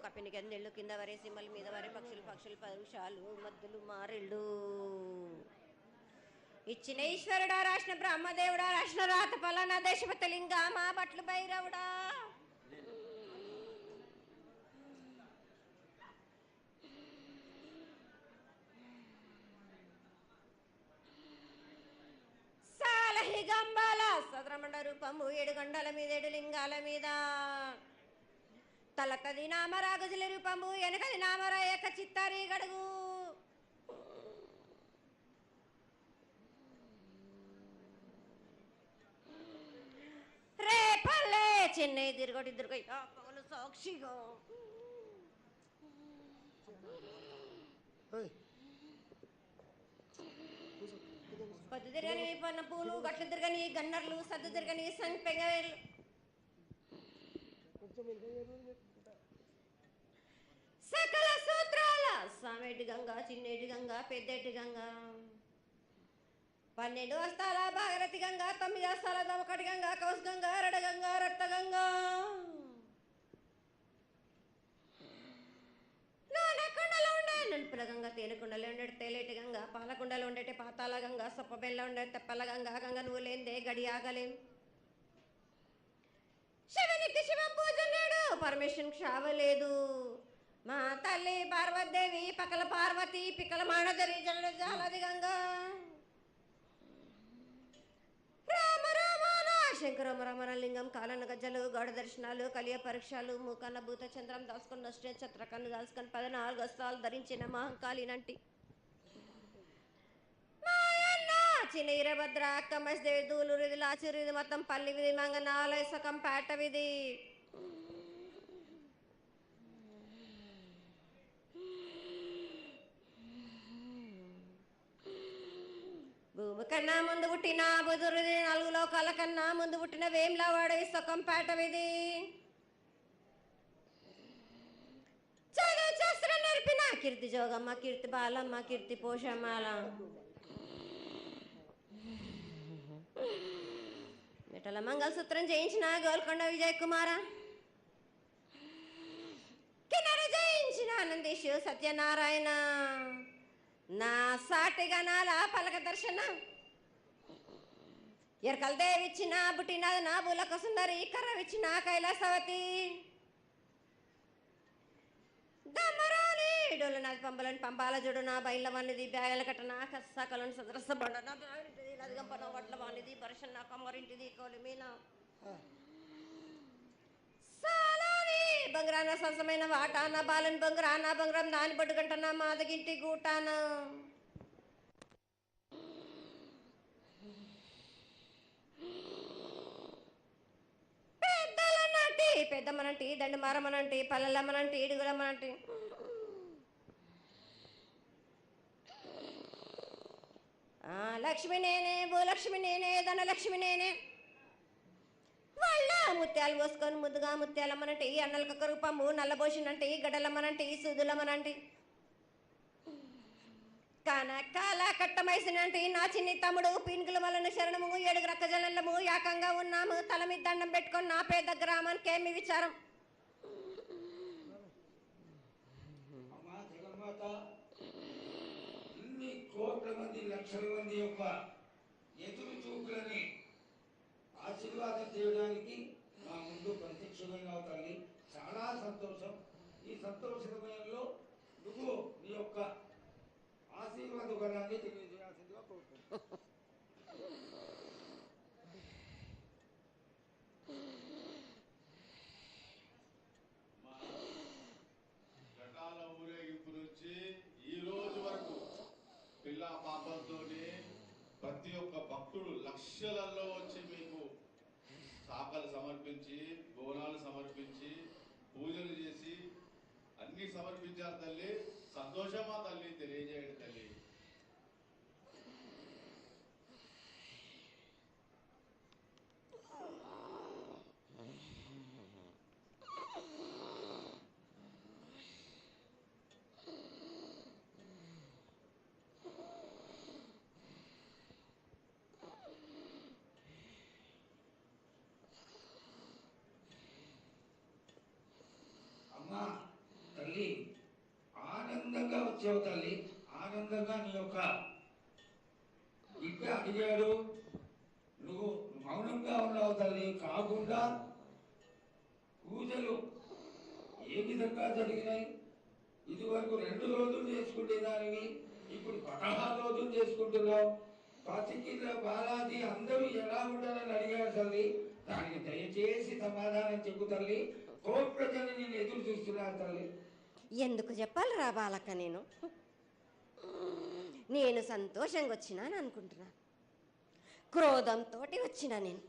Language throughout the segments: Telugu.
కప్పిని గందెళ్ళు కింద వరే సింహల మీద వరే పక్షులు పరుషాలు మద్దులు మారెళ్ళు ఇచ్చిన ఈశ్వరుడా రాసిన బ్రహ్మదేవుడా రాసిన రాత పలానా దేశపతి లింగా మా బట్లు భైరవుడా సాలహి గంబాల సద్రమండ రూపము 7 గండల మీద 7 లింగాల మీద తలకది నామరా గజల రూపము వెనకది నామరా ఏక చిత్తారి గడుగు రేపల్లే చెన్నై తిరుగొట్టి దుర్గయ్య పగలు సాక్షిగా పద్దు తిరగని పన్న పూలు గట్లు తిరగని గన్నర్లు సద్దు తిరగని సంపెంగలు సకల సూత్రాల సామేటి గంగా చిన్నేటి గంగా పెద్దేటి గంగా 12 వస్తాల భాగరథి గంగా 9 వస్తాల దమకటి గంగా కౌస్ గంగా రడ గంగా రక్త గంగా నానకుండలో ఉండే నలుపుల గంగా తేనెకుండలో ఉండే తేలేటి గంగా పాలకుండలో ఉండేటి పాతాల గంగా సొప్పబెల్ల ఉండే తెప్పల గంగా గంగ నువ్వు లేందే గడి ఆగలేం శివునికి శివం పూజ లేడు పరమేశ్వరునికి క్షావలేదు మా తల్లి పార్వతీదేవి పకల పార్వతి పికల మానదరి జల జాలది గంగా రామ రామాన శంకర రమణ లింగం కాలన గజ్జలు గౌడ దర్శనాలు కలియ పరీక్షలు మూకన్న భూత చంద్రం దాల్చుకొని నష్ట ఛత్రకన్ను దాల్చుకొని 14 వస్త్రాలు ధరించిన మహంకాళినంటి చిన్న ఈరభద్ర అక్క మసిదేవి దూలూరు ఇది లాచూరు ఇది మొత్తం పల్లి విధి మంగనాలయ సకం పేట విధి భూమి కన్నా ముందు పుట్టిన బుధురుది 4 లోకాల కన్నా ముందు పుట్టిన వేమ్లవాడ సకం పేట విధి చదువు శాస్త్రం నేర్పిన కీర్తి జోగమ్మ కీర్తి బాలమ్మ కీర్తి పోషమ్మాల మిటల మంగళసూత్రం చేయించిన గోల్కొండ విజయ్ కుమార కిన్నెర జయించిన ఆనందేశు సత్యనారాయణ నా సాటిగా నాల పలక దర్శన ఎరకల దేవిచ్చిన బుట్టినది నా బులక సుందరి కర్రవిచ్చిన కైలాసవతి దమ్మరాని డోలు నాది పంబలని పంపాల జుడు నా బయల వానిది బ్యాగల కట్ట నా కసకలను సదరస బండ నా బ్యాగింటిది లదిగంపన వడ్ల వానిది బర్షన్ నా కమ్మరింటిది కోలిమీన సాలాని బంగ్రాన సరసమైన వాటాన బాలని బంగ్రాన బంగ్రం దాని పట్టుకుంటున్న మాదగింటి గూటాన పెద్దలనంటి పెద్దమ్మనంటి దండు మారమ్మనంటి పల్లెలమ్మనంటి ఇడుగులమ్మనంటి లక్ష్మి నేనే భూలక్ష్మి నేనే ధనలక్ష్మి నేనే వాళ్ళ ముత్యాలు పోసుకొని ముద్దుగా ముత్యాలమ్మనంటే అన్నలకొక రూపము నల్లబోసినంటే గడ్డలమ్మనంటే సూదులమ్మనంటే కనకాల కట్టమైసినంటే నా చిన్ని తమ్ముడు పీనుగుల వలన శరణము 7 రక్క జలము ఏకంగా ఉన్నాము తల మీద దండం పెట్టుకొని నా పేద గ్రామానికి ఏమి విచారం ఇన్ని కోట్ల మంది లక్షల మంది యొక్క ఎదురు చూపులని ఆశీర్వాదం చేయడానికి మా ముందు ప్రత్యక్షమైన తల్లి చాలా సంతోషం. ఈ సంతోష సమయంలో నువ్వు నీ యొక్క ఆశీర్వాద గుణాన్ని తెలియజేయాల్సిందిగా కోరుకుంటున్నాను. ఘటాల ఊరేగింపు నుంచి ఈ రోజు వరకు పిల్ల పాపంతోనే ప్రతి ఒక్క భక్తుడు లక్షలలో వచ్చి మీకు శాఖలు సమర్పించి బోనాలు సమర్పించి పూజలు చేసి అన్ని సమర్పించారు తల్లి. సంతోషమా తల్లి, తెలియజేయండి తల్లి. అమ్మా తల్లి ఆనందంగా వచ్చావు తల్లి. ఆనందంగా నీ యొక్క బిడ్డ అడిగాడు, నువ్వు మౌనంగా ఉన్నావు తల్లి. కాకుండా పూజలు ఏ విధంగా జరిగినాయి? ఇదివరకు 2 రోజులు చేసుకునేదానివి, ఇప్పుడు 16 రోజులు చేసుకుంటున్నావు. పసికిల బాలాజీ అందరూ ఎలా ఉంటారని అడిగాడు తల్లి. దానికి దయచేసి సమాధానం చెప్పు తల్లి. కోటి ప్రజలు నేను ఎదురు చూస్తున్నారు తల్లి. ఎందుకు చెప్పాలి రా బాలక్క, నేను సంతోషంగా వచ్చినాను అనుకుంటున్నాను. క్రోధంతో వచ్చిన నేను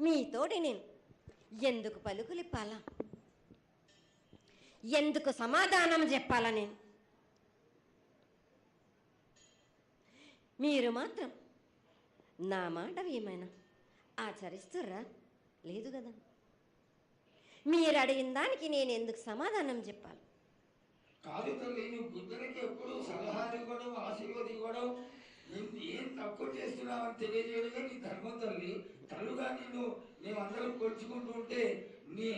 మీతోటి నేను ఎందుకు పలుకులిప్పాలా, ఎందుకు సమాధానం చెప్పాలా? నేను మీరు మాత్రం నా మాట ఏమైనా ఆచరిస్తుర్రా? లేదు కదా. మీరు అడిగిన దానికి నేను ఎందుకు సమాధానం చెప్పాలి? కాదు తల్లి, నువ్వు బిడ్డలకి ఎప్పుడు సలహాలు ఇవ్వడం, ఆశీర్వాదం ఇవ్వడం, నువ్వు ఏం తక్కువ చేస్తున్నావని తెలియజేయడమే నీ ధర్మం తల్లి. తల్లుగా మేమందరం కొలుచుకుంటూ ఉంటే నీ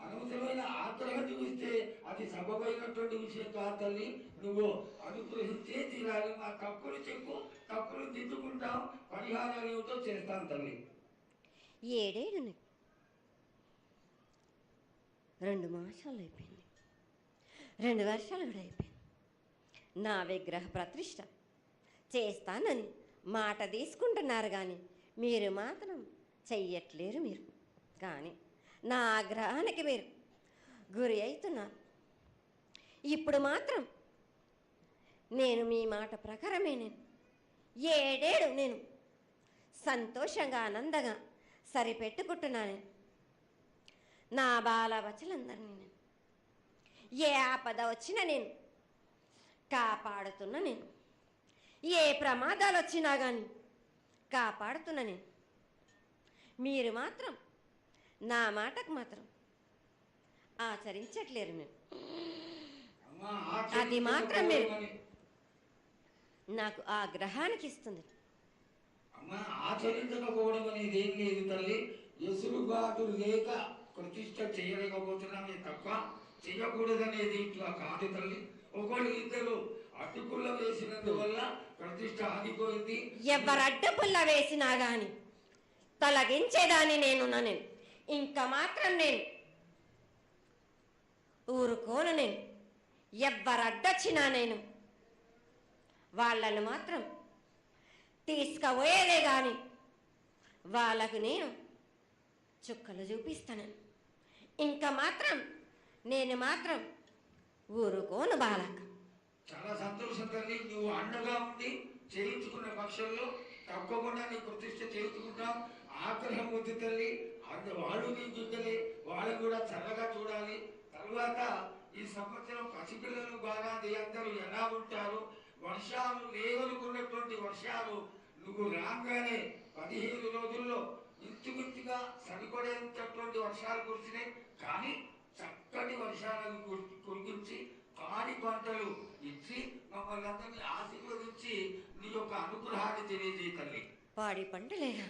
అనవసరమైన ఆగ్రహం చూపిస్తే అది సబబైనటువంటి విషయం కాదు తల్లి. నువ్వు అనుగ్రహించే తీరాలి. మా తప్పులు చెప్పు, తప్పులు దిద్దుకుంటాం, పరిహారాలు ఏమిటో చేస్తాను తల్లి. 7 ఏళ్ళు 2 మాసాలు అయిపోయింది, 2 వర్షాలు కూడా అయిపోయింది. నా విగ్రహ ప్రతిష్ట చేస్తానని మాట తీసుకుంటున్నారు కానీ మీరు మాత్రం చెయ్యట్లేరు. మీరు కానీ నా ఆగ్రహానికి మీరు గురి అవుతున్నారు. ఇప్పుడు మాత్రం నేను మీ మాట ప్రకారమే నేను 7 ఏళ్ళు నేను సంతోషంగా ఆనందంగా సరిపెట్టుకుంటున్నాను. నా బాలబచ్చలందరినీ నేను ఏ ఆపద వచ్చినా నేను కాపాడుతున్నా. నేను ఏ ప్రమాదాలు వచ్చినా కానీ కాపాడుతున్నా. నేను మీరు మాత్రం నా మాటకు మాత్రం ఆచరించట్లేరు. నేను అది మాత్రం మీరు నాకు ఆగ్రహానికి ఇస్తుంది. అమ్మ, ఆచరించకపోవడం అనేది ఏం లేదు తల్లి. ఎసురుబాటు లేక ప్రతిష్ట చేయలేకపోతున్నామే తప్ప చేయకూడదనేది ఇట్లా కాదు తల్లి. ఒకళ్ళు ఇద్దరు అడ్డుపుల్ల వేసినందువల్ల ప్రతిష్ట ఆగిపోయింది. ఎవరు అడ్డుపుల్ల వేసినా గాని తొలగించేదాన్ని నేను ఇంకా మాత్రం నేను ఊరుకోను. నేను ఎవరు అడ్డొచ్చినా నేను వాళ్ళను మాత్రం తీసుకుపోయేదే కానీ వాళ్ళకు నేను చుక్కలు చూపిస్తాను. ఇంకా మాత్రం నేను మాత్రం ఊరుకోను బాలక. చాలా సంతోషం తల్లి. నువ్వు అండగా ఉండి చేయించుకున్న పక్షంలో తప్పకుండా నీ ప్రతిష్ట చేయించుకుంటాం. ఆగ్రహం వద్దు తల్లి. వాళ్ళు నీ బిడ్డలే, వాళ్ళు కూడా చల్లగా చూడాలి. తర్వాత ఈ సంవత్సరం పసిపిల్లలు బాగా అందరూ ఎలా ఉంటారు? వర్షాలు లేవనుకున్నటువంటి వర్షాలు నువ్వు రాగానే 15 రోజుల్లో ఇంచుమించుగా సరిపడేటటువంటి వర్షాలు కురిసినాయి. కానీ చక్కటి వర్షాలను కురిపించి పాడి పంటలు ఇచ్చి మమ్మల్ని అందరినీ ఆశీర్వదించి నీ యొక్క అనుగ్రహాన్ని తెలియజేయ తల్లి. పాడి పంటలేగా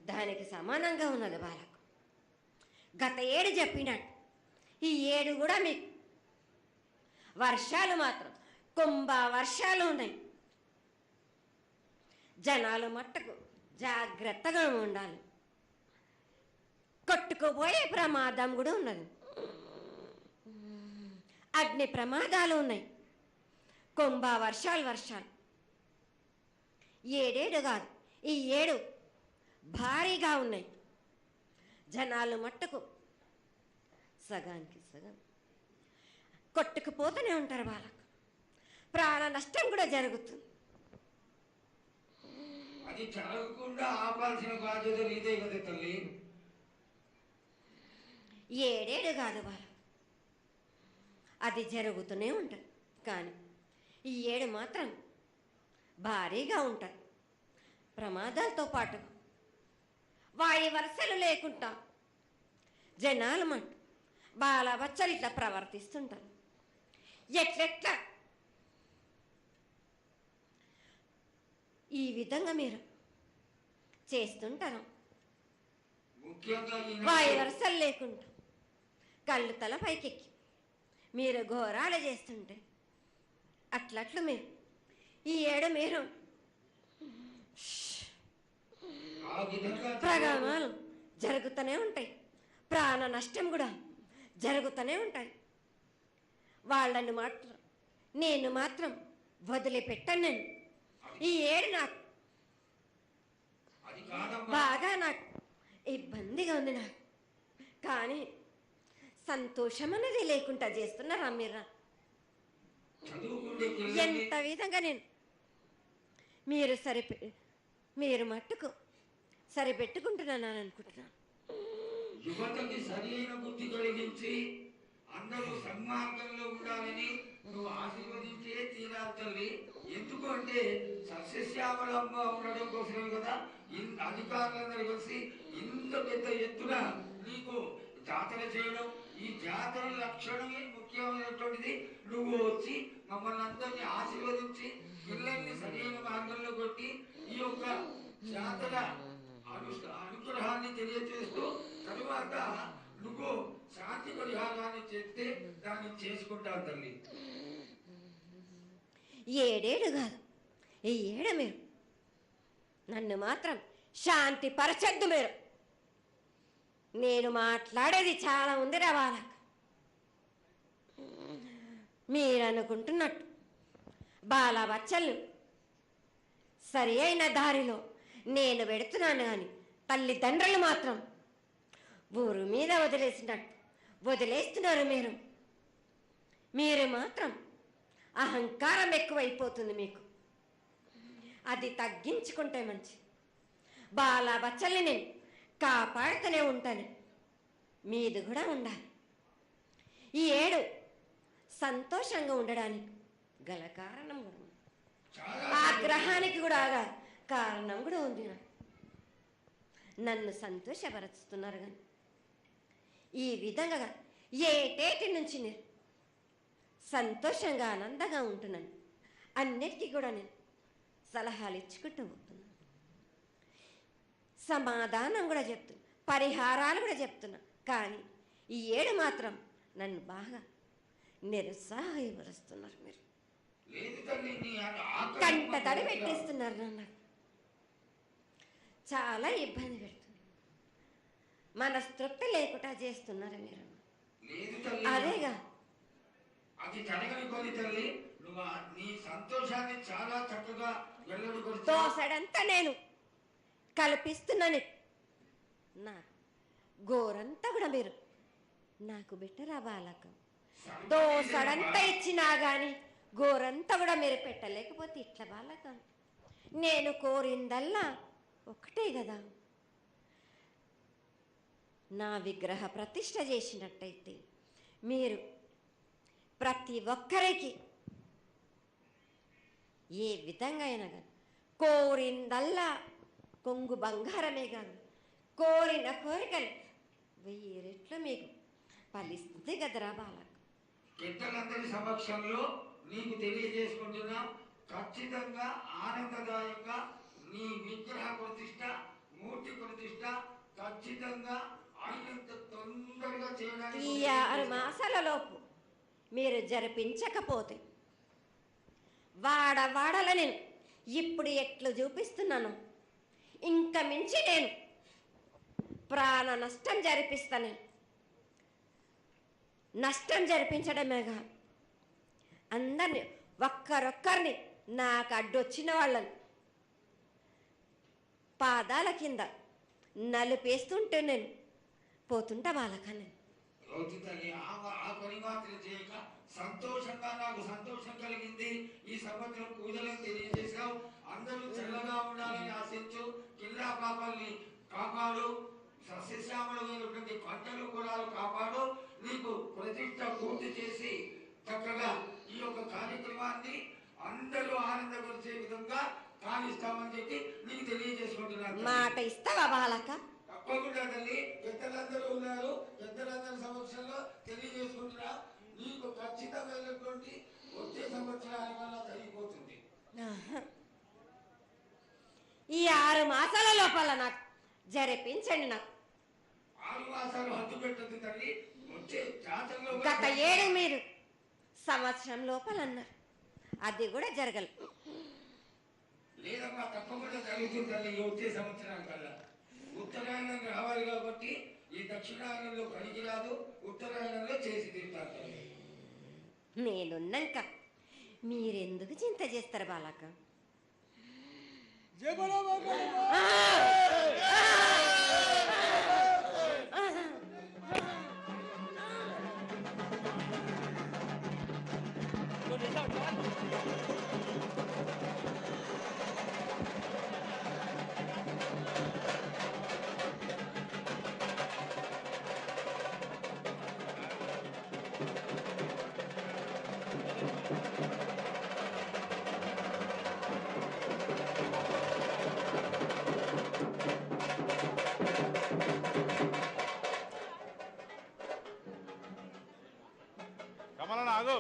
దానికి సమానంగా ఉన్నది బాలకు. గత 7 చెప్పినట్టు ఈ 7 కూడా మీకు వర్షాలు మాత్రం కుంభ వర్షాలు ఉన్నాయి. జనాలు మట్టుకు జాగ్రత్తగా ఉండాలి. కొట్టుకుపోయే ప్రమాదం కూడా ఉన్నది. అగ్ని ప్రమాదాలు ఉన్నాయి. కుంభ వర్షాలు 7 కాదు, ఈ 7 భారీగా ఉన్నాయి. జనాలు మట్టుకు సగానికి సగం కొట్టుకుపోతూనే ఉంటారు. వాళ్ళకు ప్రాణ నష్టం కూడా జరుగుతుంది. అది జరగకుండా ఆపాల్సిన బాధ్యత నీదే కదా తల్లి. 7 కాదు వాళ్ళు, అది జరుగుతూనే ఉంటుంది. కానీ ఈ 7 మాత్రం భారీగా ఉంటుంది. ప్రమాదాలతో పాటు వాయు వరుసలు లేకుండా జనాలు మట్టు బాలబచ్చలు ఇట్లా ప్రవర్తిస్తుంటారు. ఎట్లెట్లా ఈ విధంగా మీరు చేస్తుంటారు. ముఖ్యంగా వాయు వరుసలు లేకుండా కళ్ళు తల పైకెక్కి మీరు ఘోరాలు చేస్తుంటే అట్లట్లు మీరు ఈ ఏడు మీరు ఆ విధంగా ప్రగామాలు జరుగుతూనే ఉంటాయి, ప్రాణ నష్టం కూడా జరుగుతూనే ఉంటాయి. వాళ్ళని మాత్రం నేను మాత్రం వదిలిపెట్టాను. నేను ఈ ఏడు నాకు అది కాదమ్మా. బాగా నాకు ఇబ్బందిగా ఉంది నాకు, కానీ సంతోషం అనేది లేకుండా చేస్తున్నారా మీరు? చదువుకుంటే పిల్లల్ని ఎంత విధంగా నేను మీరు మట్టుకు సరిపెట్టుకుంటున్నాను అనుకుంటున్నాను. యువతకి సరైన బుద్ధి కలిగించి అందరూ సన్మార్గంలో ఉండాలని నువ్వు ఆశీర్వదించే తీరాలి తల్లి. ఎందుకు అంటే సస్యశ్యామలంగా ఉండడం కోసమే కదా అధికారులందరూ కలిసి ఇంత పెద్ద ఎత్తున నీకు జాతర చేయడం. ఈ జాతర లక్షణమే ముఖ్యమైనటువంటిది. నువ్వు వచ్చి మమ్మల్ని అందరినీ ఆశీర్వదించి పిల్లల్ని సరైన మార్గంలో కొట్టి ఈ యొక్క జాతర అనుగ్రహాన్ని తెలియజేస్తూ తరువాత నువ్వు శాంతి పరిహారాన్ని చేస్తే దాన్ని చేసుకుంటావు తల్లి. ఏడేడు కాదు, ఈ ఏడు మీరు నన్ను మాత్రం శాంతి పరచద్దు. నేను మాట్లాడేది చాలా ఉంది వాళ్ళకు. మీరు అనుకుంటున్నట్టు బాలబచ్చలు సరి అయిన దారిలో నేను పెడుతున్నాను, కానీ తల్లిదండ్రులు మాత్రం ఊరు మీద వదిలేస్తున్నారు. మీరు మాత్రం అహంకారం ఎక్కువైపోతుంది మీకు. అది తగ్గించుకుంటే మంచి. బాలబచ్చల్ని నేను కాపాడుతూనే ఉంటాను, మీది కూడా ఉండాలి. ఈ ఏడు సంతోషంగా ఉండడానికి గల కారణం కూడా ఉంది. ఆగ్రహానికి కూడా కారణం కూడా ఉంది. నన్ను సంతోషపరుస్తున్నారు, కానీ ఈ విధంగా ఏటేటి నుంచి నేను సంతోషంగా ఆనందంగా ఉంటున్నాను. అన్నిటికీ కూడా నేను సలహాలు ఇచ్చుకుంటూ పోతున్నాను, సమాధానం కూడా చెప్తున్నా, పరిహారాలు కూడా చెప్తున్నా. కానీ ఈ ఏడు మాత్రం నన్ను బాగా నిరుత్సాహపరుస్తున్నారు. మీరు కంట తడి పెట్టేస్తున్నారు, నన్ను చాలా ఇబ్బంది పెడుతున్నారు, మనస్తృప్తి లేకుండా చేస్తున్నారు మీరు. అదేగా అది జరగని కొని తల్లి. నువ్వు నీ సంతోషాన్ని చాలా చక్కగా వెల్లడిపరుస్తూ దోసడంతా నేను కల్పిస్తున్నాను. నా గోరంతా కూడా మీరు నాకు బెట్టరా బాలక. దోసడంతా ఇచ్చినా కానీ గోరంతా కూడా మీరు పెట్టలేకపోతే ఇట్లా బాలక. నేను కోరిందల్లా ఒకటే కదా, నా విగ్రహ ప్రతిష్ఠ చేసినట్టయితే మీరు ప్రతి ఒక్కరికి ఏ విధంగా అయినా కానీ కోరిందల్లా కొంగు బంగారమే కాదు, కోరిన కోరికలు 1000 రెట్లు మీకు ఫలిస్తుంది కదరా బాలక. పెద్దలందరి సమక్షంలో నీకు తెలియజేసుకుంటున్నా, ఖచ్చితంగా ఆనందదాయంగా నీ విగ్రహ ప్రతిష్ట, మూర్తి ప్రతిష్ట ఖచ్చితంగా అయినంత తొందరగా చేయడానికి. ఈ 6 మాసాల లోపు మీరు జరిపించకపోతే వాడవాడల నేను ఇప్పుడు ఎట్లు చూపిస్తున్నాను, ఇంకా మించి నేను ప్రాణ నష్టం జరిపిస్తాను. నష్టం జరిపించడమేగా, అందరినీ ఒక్కరొక్కరిని నాకు అడ్డొచ్చిన వాళ్ళని పాదాల కింద నలిపేస్తుంటే నేను పోతుంటా వాళ్ళకని. ఆ పని మాత్రం చేయక సంతోషంగా నాకు సంతోషం కలిగింది. ఈ సంవత్సరం పూజలను తెలియజేశావు. అందరూ చల్లగా ఉండాలని ఆశించు. కిల్లా పాపాలని కాపాడు. సస్యశ్యామలమైనటువంటి పంటలు పొలాలు కాపాడు. నీకు ప్రతిష్ట పూర్తి చేసి చక్కగా ఈ యొక్క కార్యక్రమాన్ని అందరూ ఆనందపరిచే విధంగా కానిస్తామని చెప్పి నీకు తెలియజేసుకుంటున్నాను. మాట ఇస్తావా బాలక? తప్పకుండా తల్లి. పెద్దలందరూ ఉన్నారు, పెద్దలందరి సమక్షంలో తెలియజేసుకుంటున్నా. నీకు ఖచ్చితమైనటువంటి వచ్చే సంవత్సరాల వల్ల జరిగిపోతుంది. ఈ 6 మాసాల లోపల నాకు జరిపించండి. నాకు 6 మాసాలు హద్దు పెట్టదు తల్లి. వచ్చే జాతరలో గత ఏడు మీరు సంవత్సరం లోపలన్నారు, అది కూడా జరగలేదు. లేదమ్మా, తప్పకుండా జరుగుతుంది తల్లి. ఈ వచ్చే సంవత్సరం కల్లా ఉత్తరాయణం రావాలి కాబట్టి ఈ దక్షిణాయనంలో పనికి రాదు, ఉత్తరాయణంలో చేసి తీరుతారు తల్లి. నేనున్నాక మీరెందుకు చింత చేస్తారు బాలక? కమలన్న ఆగు.